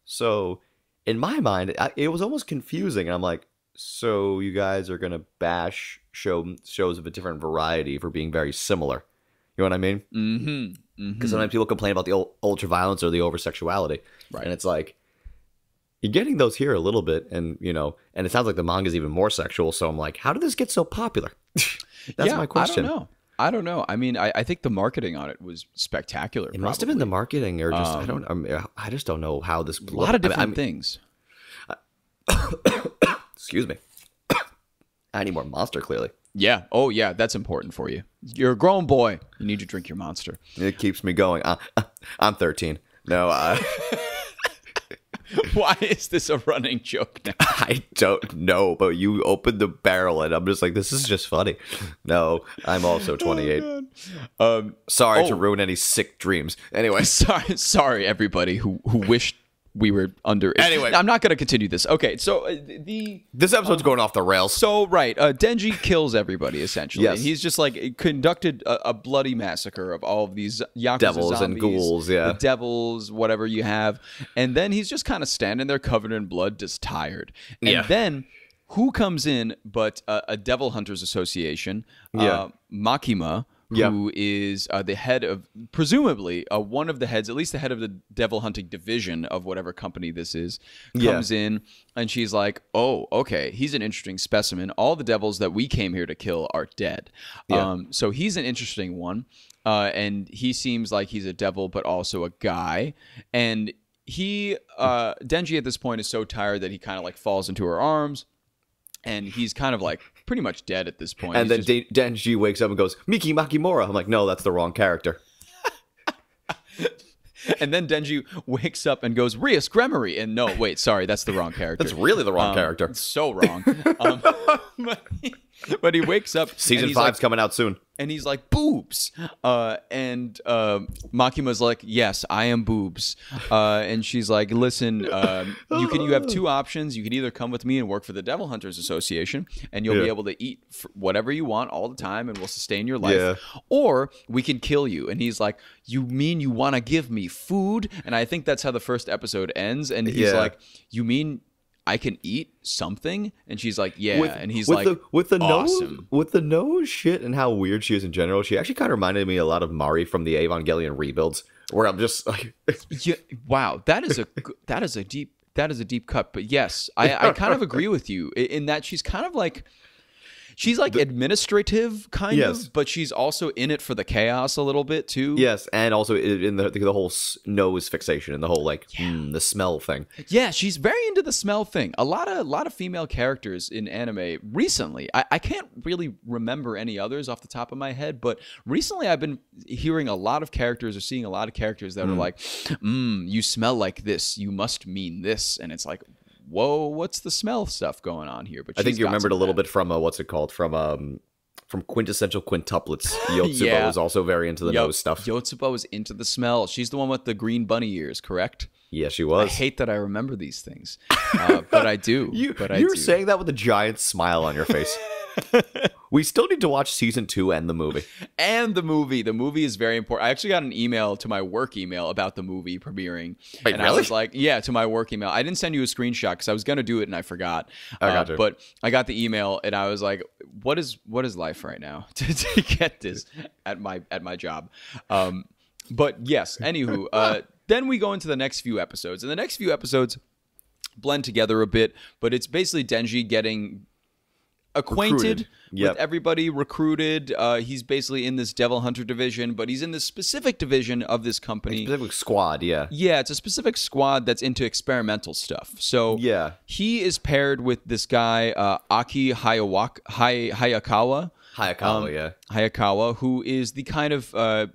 so in my mind, it was almost confusing. And I'm like, so you guys are going to bash shows of a different variety for being very similar. You know what I mean? Mm-hmm. Because sometimes people complain about the ultra-violence or the over-sexuality. Right. And it's like, you're getting those here a little bit. And, and it sounds like the manga's even more sexual. So I'm like, how did this get so popular? That's my question. I don't know. I mean, I think the marketing on it was spectacular. It must have been the marketing, or just I just don't know how this. A lot of different things. Excuse me. I need more Monster. Clearly. Yeah. Oh, yeah. That's important for you. You're a grown boy. You need to drink your Monster. It keeps me going. I'm 13. No. Why is this a running joke now? I don't know, but you opened the barrel and I'm just like, this is just funny. No, I'm also 28. Sorry to ruin any sick dreams. Anyway. Sorry everybody who wished we were under. Anyway, I'm not going to continue this. Okay, so this episode's going off the rails. So Denji kills everybody essentially. Yes. And he's just like conducted a bloody massacre of all of these Yakuza devils zombies, and ghouls, the devils, whatever you have, and then he's just kind of standing there covered in blood, just tired. And then who comes in but a Devil Hunters Association, Makima. Who is the head of, presumably, one of the heads, at least the head of the devil hunting division of whatever company this is, comes in, and she's like, oh, okay, he's an interesting specimen. All the devils that we came here to kill are dead. So he's an interesting one, and he seems like he's a devil, but also a guy. And Denji at this point is so tired that he kind of like falls into her arms. And he's kind of like pretty much dead at this point. And then Denji wakes up and goes, Miki Makimura. I'm like, no, that's the wrong character. And then Denji wakes up and goes, Rias Gremory. And no, wait, sorry, that's the wrong character. That's really the wrong character. So wrong. But he wakes up. Season 5's coming out soon. And he's like, Boobs. And Makima's like, yes, I am Boobs. And she's like, listen, you have two options. You can either come with me and work for the Devil Hunters Association, and you'll be able to eat whatever you want all the time, and we'll sustain your life. Yeah. Or we can kill you. And he's like, you mean you want to give me food? And I think that's how the first episode ends. And he's like, you mean I can eat something? And she's like, yeah. And he's like, with the awesome. With the nose shit and how weird she is in general, she actually kind of reminded me a lot of Mari from the Evangelion rebuilds, where I'm just like, yeah, wow, that is a deep cut. But yes, I kind of agree with you in that she's kind of like, she's like administrative kind of, but she's also in it for the chaos a little bit too. Yes, and also in the whole nose fixation and the whole like the smell thing. Yeah, she's very into the smell thing. A lot of female characters in anime recently. I can't really remember any others off the top of my head, but recently I've been hearing a lot of characters or seeing a lot of characters that are like, you smell like this, you must mean this, and it's like, whoa, what's the smell stuff going on here? But I think you remembered a little bit from what's it called, from Quintessential Quintuplets. Yotsuba was also very into the nose stuff. Yotsuba was into the smell. She's the one with the green bunny ears, correct? Yeah, she was. I hate that I remember these things, but I do. You're saying that with a giant smile on your face. We still need to watch season 2 and the movie. And the movie. The movie is very important. I actually got an email to my work email about the movie premiering. Wait, and really? I was like, yeah, to my work email. I didn't send you a screenshot because I was going to do it and I forgot. I got you. But I got the email and I was like, what is life right now to get this at my job? But yes, anywho, then we go into the next few episodes. And the next few episodes blend together a bit, but it's basically Denji getting acquainted with everybody, recruited. He's basically in this Devil Hunter division, but he's in this specific division of this company. A specific squad, yeah. Yeah, it's a specific squad that's into experimental stuff. So he is paired with this guy, Aki Hayakawa. Hayakawa, who is the kind of...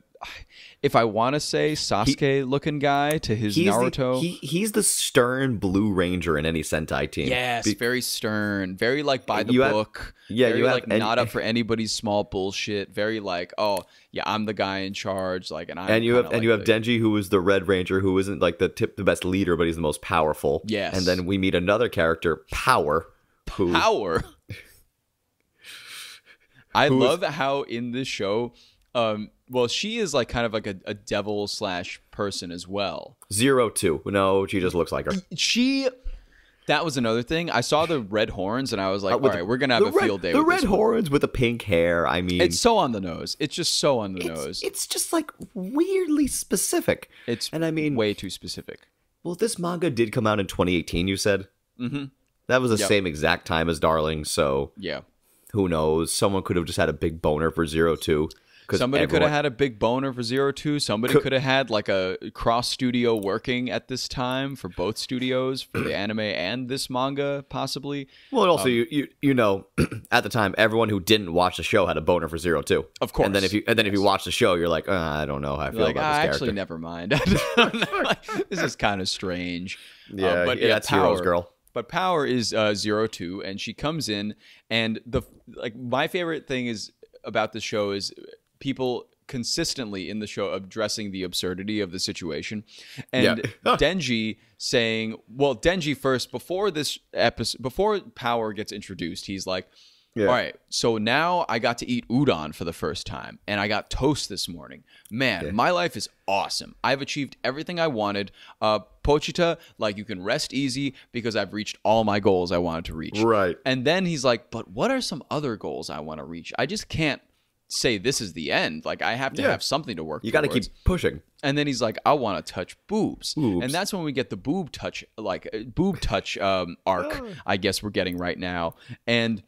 if I want to say Sasuke-looking guy to his Naruto. He's the stern Blue Ranger in any Sentai team. Yes, very stern. Very, like, by the book. Very, not up for anybody's small bullshit. Very, like, oh, yeah, I'm the guy in charge. Like, and you have Denji, who is the Red Ranger, who isn't, like, the best leader, but he's the most powerful. Yes. And then we meet another character, Power. I love how in this show... well, she is like kind of like a devil / person as well. 02. No, she just looks like her. That was another thing. I saw the red horns and I was like, all right, we're going to have a field day with this. The red horns with the pink hair, I mean. It's so on the nose. It's just so on the nose. It's just like weirdly specific. And I mean, way too specific. Well, this manga did come out in 2018, you said? Mm-hmm. That was the same exact time as Darling, so. Yeah. Who knows? Someone could have just had a big boner for 02. Somebody could have had a big boner for 02. Somebody could have had like a cross studio working at this time for both studios, for the anime and this manga, possibly. Well, and also, you know, at the time, everyone who didn't watch the show had a boner for 02. Of course. And then if you watch the show, you're like, I don't know how I feel about this character. Actually, never mind. This is kind of strange. Yeah, but that's Hero's Girl. But Power is 02, and she comes in, and my favorite thing is about the show is people consistently in the show addressing the absurdity of the situation, and Denji saying, well, Denji first, before this episode, before Power gets introduced, he's like, all right, so now I got to eat udon for the first time, and I got toast this morning. Man, my life is awesome. I've achieved everything I wanted. Pochita, like, you can rest easy because I've reached all my goals I wanted to reach. Right. And then he's like, but what are some other goals I want to reach? I just can't say this is the end. Like, I have to have something to work towards. You got to keep pushing. And then he's like, I want to touch boobs. And that's when we get the boob touch arc, I guess we're getting right now. And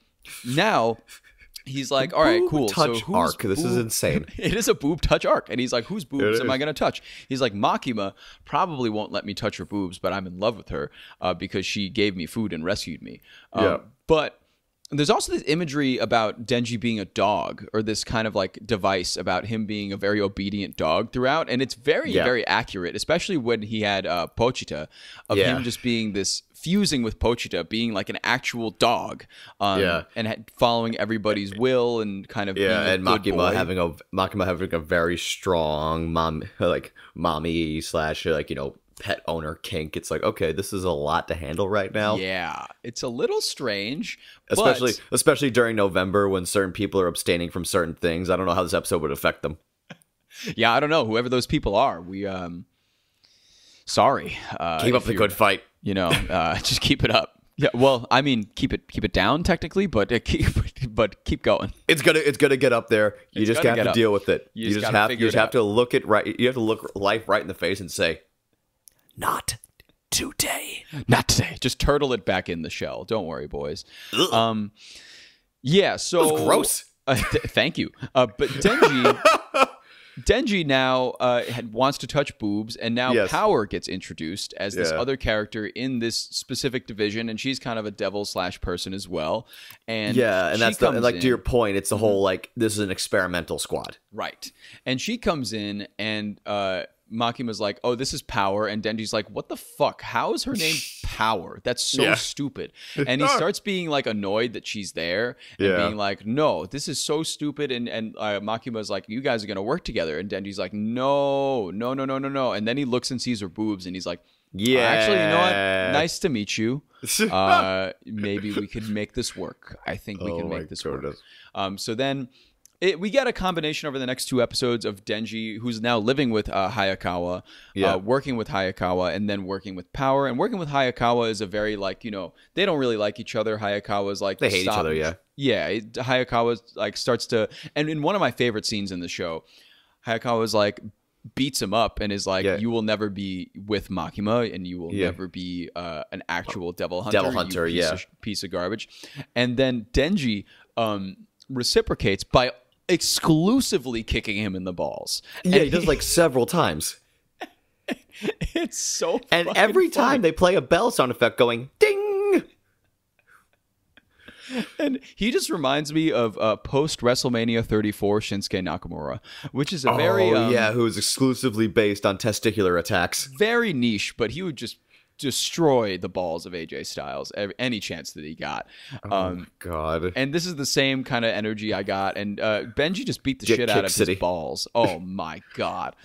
now he's like, all right, cool. Touch arc. This is insane. It is a boob touch arc. And he's like, whose boobs am I going to touch? He's like, Makima probably won't let me touch her boobs, but I'm in love with her because she gave me food and rescued me. But There's also this imagery about Denji being a dog, or this kind of like device about him being a very obedient dog throughout, and it's very, very accurate, especially when he had Pochita, of him just being this fusing with Pochita, being like an actual dog, and following everybody's will and kind of being a and good boy. Makima having a very strong mommy slash pet owner kink. It's like, okay, this is a lot to handle right now. Yeah, it's a little strange, especially during November when certain people are abstaining from certain things. I don't know how this episode would affect them. Yeah, I don't know. Whoever those people are, we sorry. Keep up the good fight. Just keep it up. Yeah, well, I mean, keep it down technically, but keep going. It's gonna get up there. You just have to deal with it. You just have to look it right. You have to look life right in the face and say, "Not today. Not today." Just turtle it back in the shell. Don't worry, boys. Yeah. So that was gross. Thank you. But Denji now wants to touch boobs, and now Power gets introduced as this other character in this specific division, and she's kind of a devil/person as well. And and that's to your point, it's the whole like this is an experimental squad, right? And she comes in, and Makima's like, "Oh, this is Power," and Denji's like, "What the fuck? How is her name Power? That's so stupid." And he starts being like annoyed that she's there and being like, "No, this is so stupid." And Makima's like, "You guys are gonna work together," and Denji's like, "No." And then he looks and sees her boobs, and he's like, "Yeah, actually, you know what? Nice to meet you. Maybe we could make this work. I think we can make this work." So then. We get a combination over the next 2 episodes of Denji, who's now living with Hayakawa, working with Hayakawa, and then working with Power. And working with Hayakawa is a very, like, they don't really like each other. Hayakawa's like... They hate each other, yeah. Yeah, Hayakawa, like, starts to... And in one of my favorite scenes in the show, Hayakawa's like... beats him up and is like, "You will never be with Makima, and you will never be an actual devil hunter. Piece of garbage." And then Denji reciprocates by exclusively kicking him in the balls. Yeah, he does like several times. It's so and every time they play a bell sound effect going ding. And he just reminds me of post WrestleMania 34 Shinsuke Nakamura, which is a very who's exclusively based on testicular attacks. Very niche, but he would just destroy the balls of AJ Styles any chance that he got. Oh God! And this is the same kind of energy I got. And Benji just beat the shit out of his balls. Oh my God!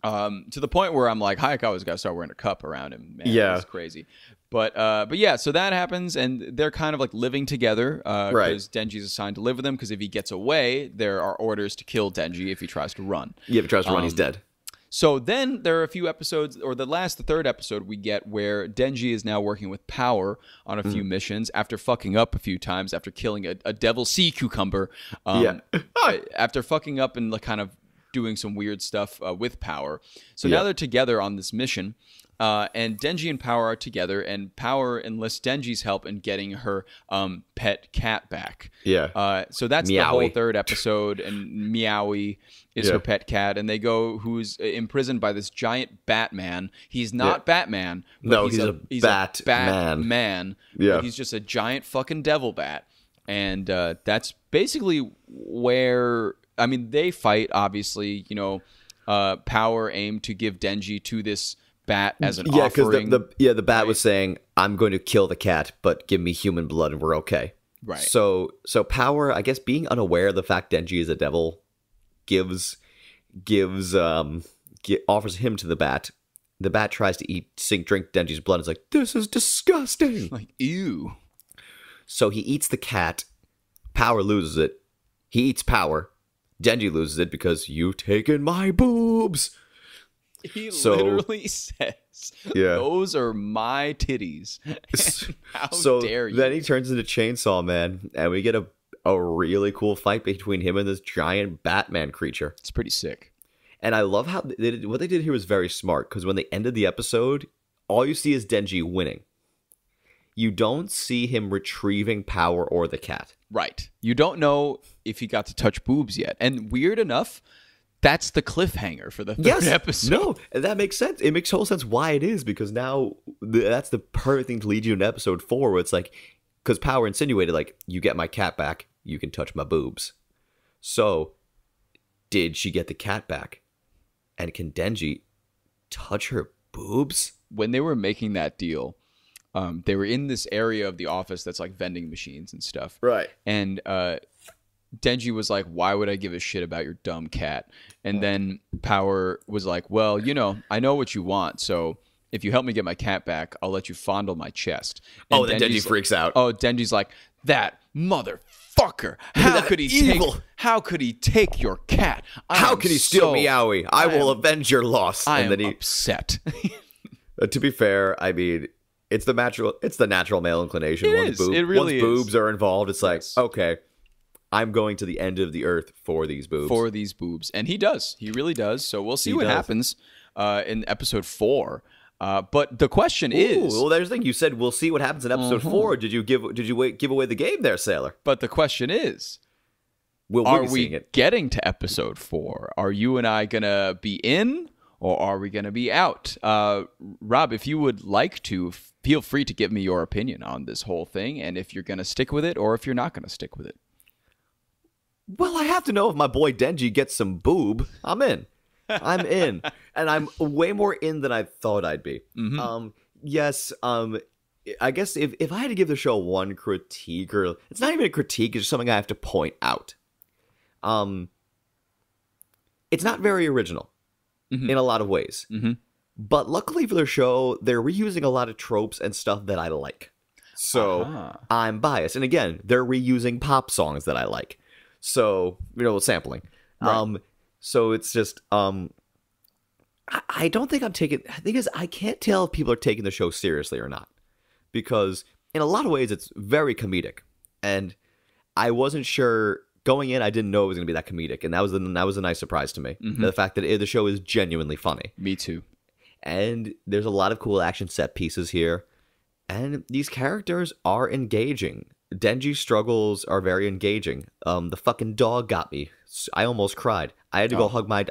To the point where I'm like, Hayakawa's got to start wearing a cup around him. Man, it's crazy. But yeah, so that happens, and they're kind of like living together because Denji's assigned to live with them. Because if he gets away, there are orders to kill Denji if he tries to run. Yeah, if he tries to run, he's dead. So then there are a few episodes, or the 3rd episode we get, where Denji is now working with Power on a few missions after fucking up a few times, after killing a devil sea cucumber, after fucking up and kind of doing some weird stuff with Power. So now they're together on this mission. And Denji and Power are together, and Power enlists Denji's help in getting her pet cat back. Yeah. So that's Meowie. The whole 3rd episode, and Meowie is her pet cat, and they go, who's imprisoned by this giant Batman. He's not Batman. But no, he's a Batman. Yeah. He's just a giant fucking devil bat. And that's basically where, I mean, they fight, obviously, Power aimed to give Denji to this bat as an offering. Because the bat was saying, "I'm going to kill the cat, but give me human blood and we're okay." Right. So Power, I guess, being unaware of the fact Denji is a devil, offers him to the bat. The bat tries to drink Denji's blood. It's like, "This is disgusting." Like, ew. So he eats the cat. Power loses it. He eats Power. Denji loses it because "you taken my boobs." He literally says, "Those are my titties." How dare you? Then he turns into Chainsaw Man, and we get a really cool fight between him and this giant Batman creature. It's pretty sick. And I love how what they did here was very smart, because when they ended the episode, all you see is Denji winning. You don't see him retrieving Power or the cat. Right. You don't know if he got to touch boobs yet. And weird enough, that's the cliffhanger for the 3rd episode. No, that makes sense. It makes total sense why it is, because now that's the perfect thing to lead you into episode 4, where it's like, because Power insinuated, like, you get my cat back, you can touch my boobs. So, did she get the cat back? And can Denji touch her boobs? When they were making that deal, they were in this area of the office that's like vending machines and stuff. Right. And Denji was like, why would I give a shit about your dumb cat? And then Power was like, well, you know, I know what you want, so if you help me get my cat back, I'll let you fondle my chest. And then Denji freaks out. Oh, Denji's like, that motherfucker. How could he take your cat? How could he steal Meowie? I will avenge your loss. I am upset. To be fair, I mean, it's the natural male inclination. It really once boobs are involved, it's like, okay, I'm going to the end of the earth for these boobs. And he does. He really does. So we'll see what happens in episode 4. But the question is, well, there's the thing. You said we'll see what happens in episode 4. Did you give away the game there, Sailor? But the question is, are we getting to episode 4? Are you and I gonna be in, or are we gonna be out? Rob, if you would like to, feel free to give me your opinion on this whole thing, and if you're gonna stick with it or if you're not gonna stick with it. Well, I have to know if my boy Denji gets some boob. I'm in. I'm in, and I'm way more in than I thought I'd be. Yes, I guess if I had to give the show one critique, or it's not even a critique, it's just something I have to point out. It's not very original in a lot of ways, but luckily for the show, they're reusing a lot of tropes and stuff that I like. So I'm biased, and again, they're reusing pop songs that I like. So sampling. Right. So it's just, I don't think I'm taking, the thing is, I can't tell if people are taking the show seriously or not. Because in a lot of ways, it's very comedic. And I wasn't sure, going in, I didn't know it was going to be that comedic. And that was a nice surprise to me. The fact that the show is genuinely funny. Me too. And there's a lot of cool action set pieces here. And these characters are engaging. Denji's struggles are very engaging. The fucking dog got me. I almost cried. I had to go hug my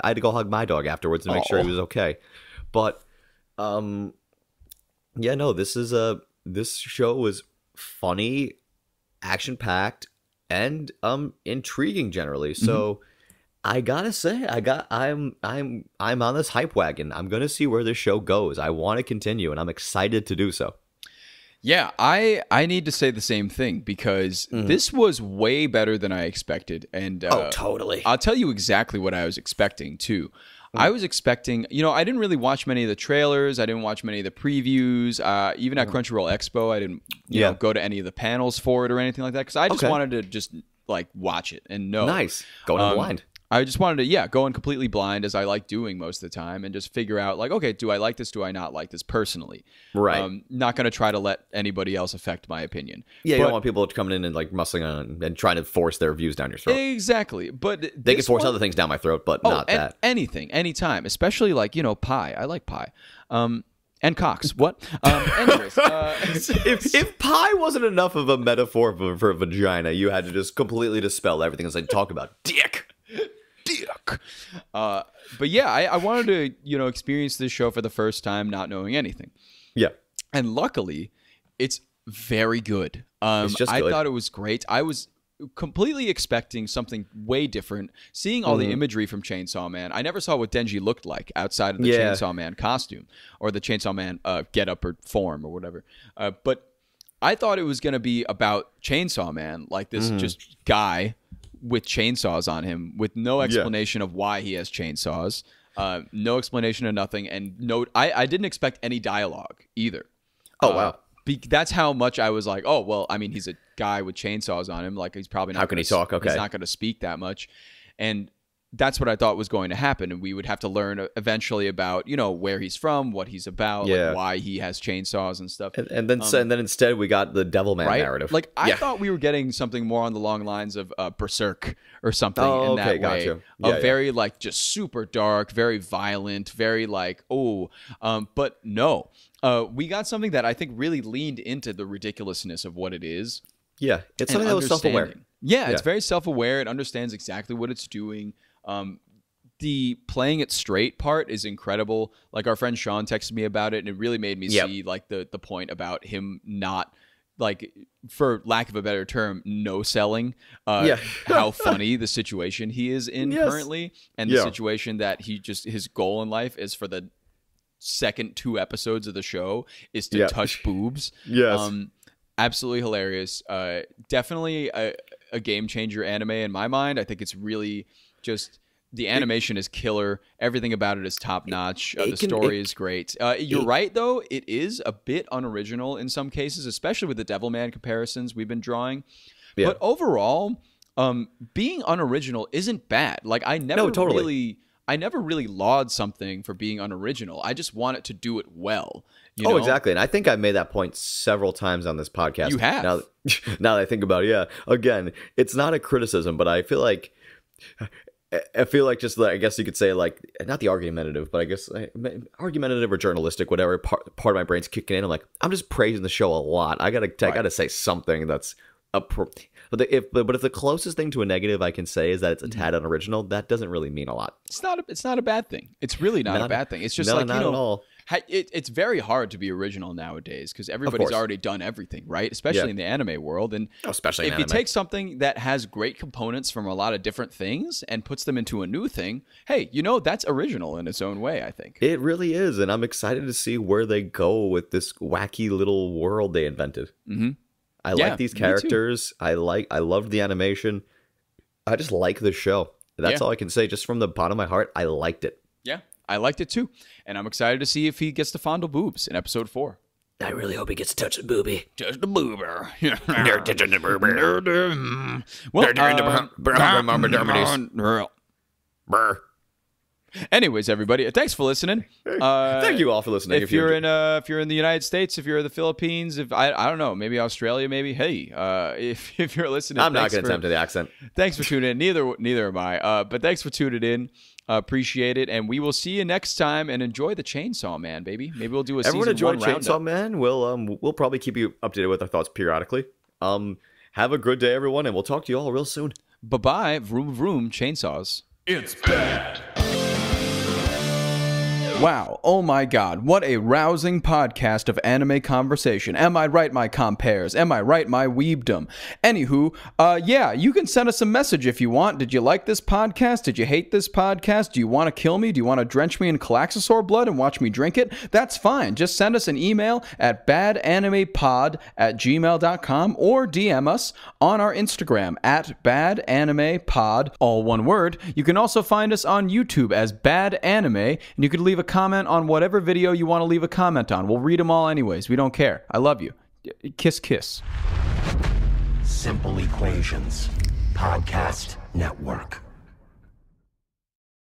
dog afterwards to make sure he was okay. But this show was funny, action packed, and intriguing generally. So I gotta say, I'm on this hype wagon. I'm gonna see where this show goes. I want to continue, and I'm excited to do so. Yeah, I need to say the same thing, because this was way better than I expected. And totally. I'll tell you exactly what I was expecting, too. I was expecting, I didn't really watch many of the trailers. I didn't watch many of the previews. Even at Crunchyroll Expo, I didn't go to any of the panels for it or anything like that, because I just wanted to just watch it and know. Nice. Going in blind. I just wanted to, go in completely blind, as I like doing most of the time, and just figure out, okay, do I like this? Do I not like this personally? Right. Not going to try to let anybody else affect my opinion. Yeah, you don't want people coming in and muscling on and trying to force their views down your throat. Exactly. But they can force other things down my throat, but not that. Anything, anytime, especially pie. I like pie. And cocks. What? Anyways. If pie wasn't enough of a metaphor for a vagina, you had to just completely dispel everything and talk about dick. But yeah, I wanted to, experience this show for the first time, not knowing anything. Yeah. And luckily, it's very good. It's just good. I thought it was great. I was completely expecting something way different. Seeing all the imagery from Chainsaw Man, I never saw what Denji looked like outside of the Chainsaw Man costume or the Chainsaw Man getup or form or whatever. But I thought it was going to be about Chainsaw Man, like this just guy with chainsaws on him, with no explanation of why he has chainsaws, no explanation of nothing, and I didn't expect any dialogue either. Oh wow! That's how much I was like, oh well, I mean, he's a guy with chainsaws on him, he's probably not. How can he talk? Okay, he's not going to speak that much, and that's what I thought was going to happen, and we would have to learn eventually about where he's from, what he's about, why he has chainsaws and stuff. And then instead we got the Devilman narrative. I thought we were getting something more on the long lines of Berserk or something in that way. Gotcha. Very just super dark, very violent, very but no. We got something that I think really leaned into the ridiculousness of what it is. Yeah, it's something that was self-aware. Yeah, it's very self-aware. It understands exactly what it's doing. The playing it straight part is incredible. Our friend Sean texted me about it, and it really made me see the point about him not like, for lack of a better term, no selling Yeah. how funny the situation he is in currently, and the situation that his goal in life is for the second 2 episodes of the show is to touch boobs. Yes. Absolutely hilarious. Definitely a game changer anime in my mind. I think it's really just the animation is killer. Everything about it is top notch. The story is great. You're right, though. It is a bit unoriginal in some cases, especially with the Devilman comparisons we've been drawing. Yeah. But overall, being unoriginal isn't bad. Like, I never really laud something for being unoriginal. I just want it to do it well. You know? Exactly. And I think I've made that point several times on this podcast. You have. Now that I think about it, again, it's not a criticism, but I feel like just, I guess you could say, like, not the argumentative, but I guess argumentative or journalistic, whatever, part of my brain's kicking in. I'm like, I'm just praising the show a lot. I gotta say something that's but if the closest thing to a negative I can say is that it's a tad unoriginal, that doesn't really mean a lot. It's not a bad thing. It's really not a bad thing. It's just not at all. It's very hard to be original nowadays because everybody's already done everything, right? Especially in the anime world. And especially if you take something that has great components from a lot of different things and puts them into a new thing, hey, that's original in its own way, I think. It really is, and I'm excited to see where they go with this wacky little world they invented. Mm-hmm. I like these characters. I loved the animation. I just like the show. That's all I can say. Just from the bottom of my heart, I liked it. Yeah, I liked it too. And I'm excited to see if he gets to fondle boobs in episode 4. I really hope he gets to touch the boobie. Touch the boober. They're touching the boober. Well, anyways, everybody, thanks for listening. Thank you all for listening. If you're in the United States, if you're in the Philippines, if I don't know, maybe Australia, maybe. Hey, if you're listening, I'm not going to attempt the accent. Thanks for tuning in. Neither am I. But thanks for tuning in. Appreciate it, and we will see you next time. And enjoy the Chainsaw Man, baby. Maybe we'll do a Everyone season 1 roundup. Chainsaw Man. We'll probably keep you updated with our thoughts periodically. Have a good day, everyone, and we'll talk to you all real soon. Bye bye. Vroom vroom. Chainsaws. It's bad. Wow, oh my god, what a rousing podcast of anime conversation. Am I right, my compares? Am I right, my weebdom? Anywho, yeah, you can send us a message if you want. Did you like this podcast? Did you hate this podcast? Do you want to kill me? Do you want to drench me in Calaxosaur blood and watch me drink it? That's fine. Just send us an email at badanimepod@gmail.com or DM us on our Instagram at badanimepod, all one word. You can also find us on YouTube as Bad Anime, and you can leave a comment on whatever video you want to leave a comment on. We'll read them all anyways. We don't care. I love you. Kiss, kiss. Simple Equations Podcast Network.